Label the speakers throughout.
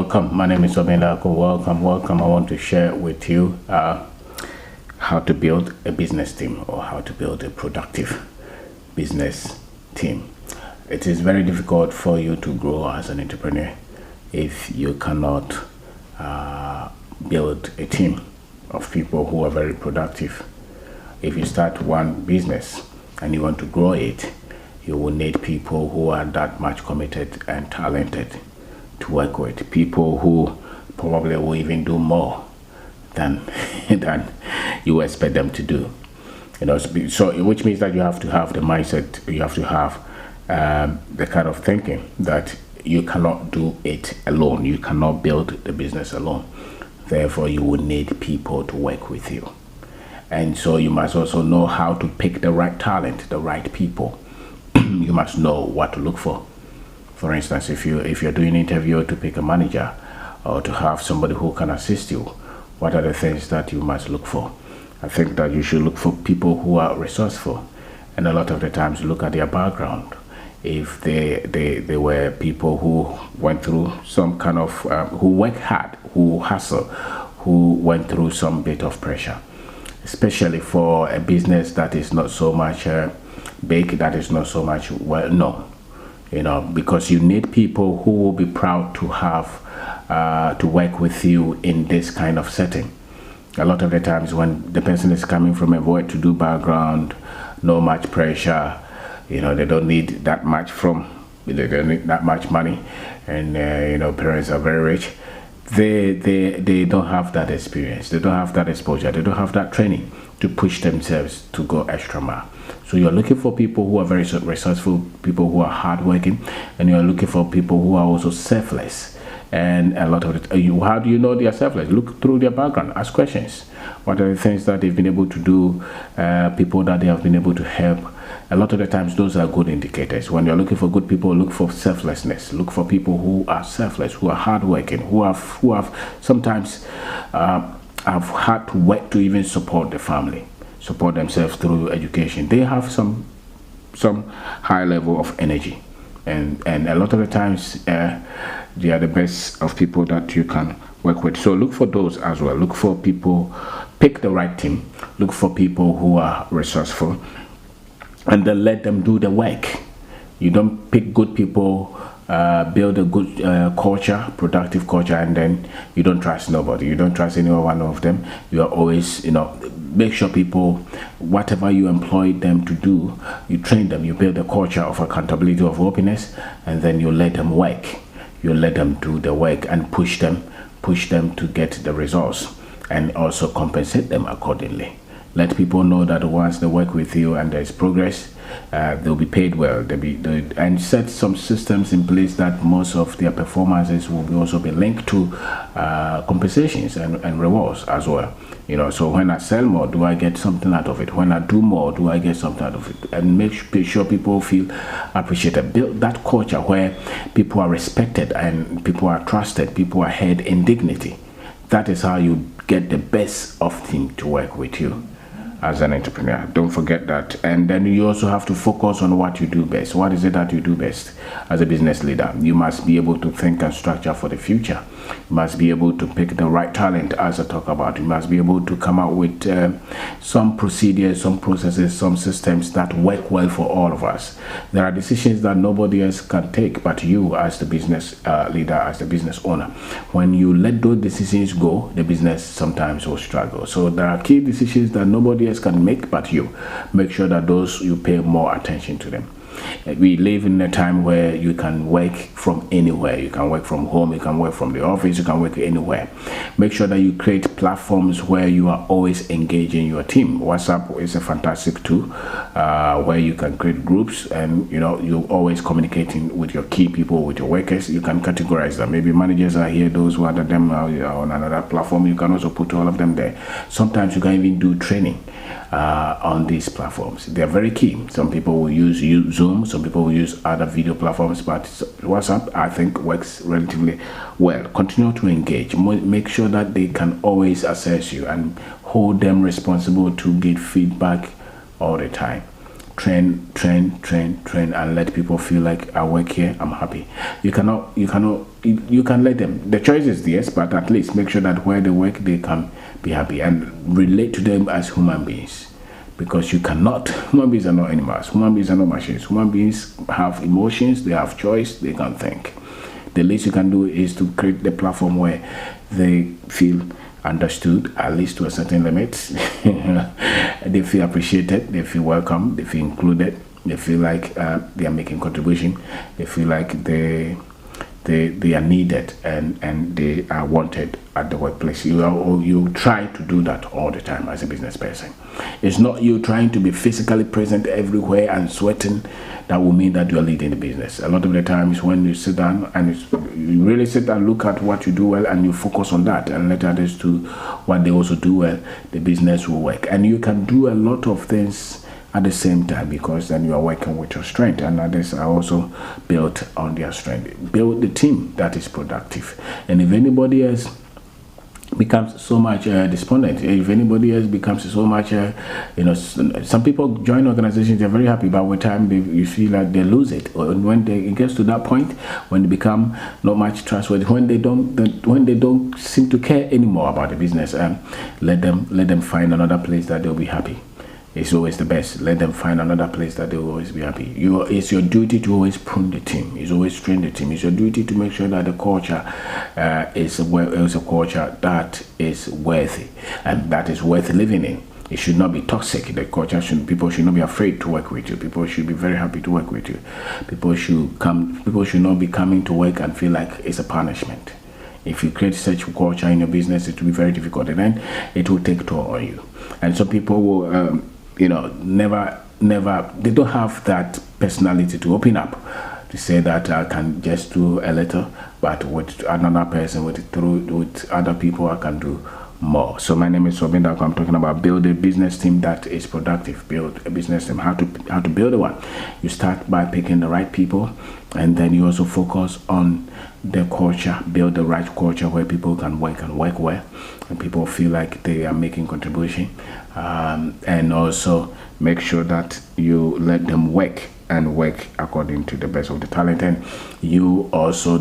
Speaker 1: welcome. My name is Kwabena. Welcome. I want to share with you how to build a business team or how to build a productive business team. It is very difficult for you to grow as an entrepreneur if you cannot build a team of people who are very productive. If you start one business and you want to grow it, you will need people who are that much committed and talented to work with. People who probably will even do more than you expect them to do. So which means that you have to have the mindset, you have to have the kind of thinking that you cannot do it alone. You cannot build the business alone. Therefore, you will need people to work with you. And so you must also know how to pick the right talent, the right people. You must know what to look for. For instance, if you're doing an interview to pick a manager or to have somebody who can assist you, what are the things that you must look for? I think that you should look for people who are resourceful, and a lot of the times look at their background. If they were people who went through some kind of who work hard, who hustle, who went through some bit of pressure, especially for a business that is not so much big, that is not so much well known. Because you need people who will be proud to have to work with you in this kind of setting. A lot of the times when the person is coming from a well-to-do background, no much pressure, they don't need that much they don't need that much money, and parents are very rich. They don't have that experience, they don't have that exposure, they don't have that training to push themselves to go extra mile. So you're looking for people who are very resourceful, people who are hardworking, and you're looking for people who are also selfless. And a lot of it, how do you know they are selfless? Look through their background, ask questions. What are the things that they've been able to do, people that they have been able to help? A lot of the times those are good indicators. When you're looking for good people, look for selflessness. Look for people who are selfless, who are hardworking, who have sometimes have had to work to even support the family, support themselves through education. They have some high level of energy, and a lot of the times they are the best of people that you can work with. So look for those as well. Look for people, pick the right team, look for people who are resourceful, and then let them do the work. You don't pick good people, build a good culture, productive culture, and then you don't trust nobody. You don't trust any one of them. You are always, make sure people, whatever you employ them to do, you train them, you build a culture of accountability, of openness, and then you let them work. You let them do the work and push them to get the results, and also compensate them accordingly. Let people know that once they work with you and there's progress, they'll be paid well. And set some systems in place that most of their performances will also be linked to compensations and rewards as well. So when I sell more, do I get something out of it? When I do more, do I get something out of it? And make sure people feel appreciated. Build that culture where people are respected and people are trusted, people are held in dignity. That is how you get the best of team to work with you as an entrepreneur. Don't forget that. And then you also have to focus on what you do best. What is it that you do best as a business leader? You must be able to think and structure for the future. You must be able to pick the right talent, as I talk about. You must be able to come out with some procedures, some processes, some systems that work well for all of us. There are decisions that nobody else can take but you as the business leader, as the business owner. When you let those decisions go, the business sometimes will struggle. So there are key decisions that nobody else can make but you. Make sure that those you pay more attention to them. We live in a time where you can work from anywhere. You can work from home, you can work from the office, you can work anywhere. Make sure that you create platforms where you are always engaging your team. WhatsApp is a fantastic tool where you can create groups, and you're always communicating with your key people, with your workers. You can categorize them. Maybe managers are here, those who are them on another platform. You can also put all of them there. Sometimes you can even do training on these platforms. They're very key. Some people will use Zoom, some people will use other video platforms, but WhatsApp, I think, works relatively well. Continue to engage. Make sure that they can always assess you and hold them responsible to get feedback all the time. train, and let people feel like I work here, I'm happy. You can let them. The choice is theirs, but at least make sure that where they work, they can be happy and relate to them as human beings. Because human beings are not animals, human beings are not machines. Human beings have emotions, they have choice, they can think. The least you can do is to create the platform where they feel understood, at least to a certain limit. They feel appreciated, they feel welcome, they feel included, they feel like they are making contribution, they feel like they are needed and they are wanted at the workplace. You try to do that all the time as a business person. It's not you trying to be physically present everywhere and sweating that will mean that you are leading the business. A lot of the times when you sit down and you really sit and look at what you do well and you focus on that and let others do what they also do well, the business will work. And you can do a lot of things at the same time, because then you are working with your strength, and others are also built on their strength. Build the team that is productive. And if anybody else becomes so much despondent, if anybody else becomes so much some people join organizations, they're very happy, but with time you feel like they lose it. Or when it gets to that point, when they become not much trustworthy, when they don't seem to care anymore about the business, let them find another place that they'll be happy. It's always the best. Let them find another place that they will always be happy. It's your duty to always prune the team. It's always train the team. It's your duty to make sure that the culture is a culture that is worthy and that is worth living in. It should not be toxic. The culture people should not be afraid to work with you. People should be very happy to work with you. People should not be coming to work and feel like it's a punishment. If you create such culture in your business, it will be very difficult, and then it will take toll on you. And some people will never, they don't have that personality to open up, to say that I can just do a little, but with another person, with other people, I can do more. So my name is Kwabena. I'm talking about build a business team that is productive. Build a business team. How to build one? You start by picking the right people, and then you also focus on the culture. Build the right culture where people can work and work well, and people feel like they are making contribution. And also make sure that you let them work and work according to the best of the talent. And you also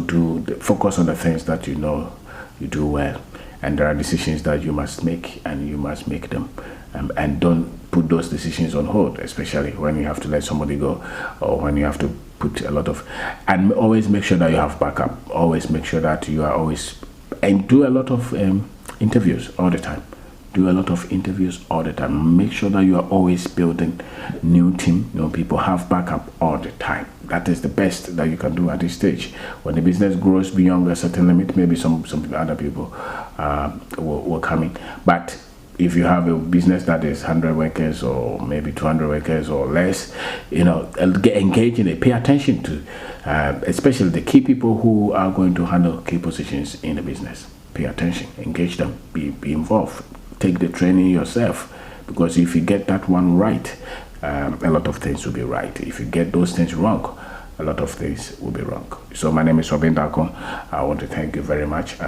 Speaker 1: focus on the things that you know you do well. And there are decisions that you must make, and you must make them. And don't put those decisions on hold, especially when you have to let somebody go, or when you have to put a lot of... And always make sure that you have backup. Always make sure that you are always... And do a lot of interviews all the time. Do a lot of interviews all the time. Make sure that you are always building new team, people. Have backup all the time. That is the best that you can do at this stage. When the business grows beyond a certain limit, maybe some other people will come in. But if you have a business that is 100 workers or maybe 200 workers or less, get engaged in it. Pay attention to, especially the key people who are going to handle key positions in the business. Pay attention, engage them, be involved. Take the training yourself, because if you get that one right, a lot of things will be right. If you get those things wrong, a lot of things will be wrong. So my name is Kwabena. I want to thank you very much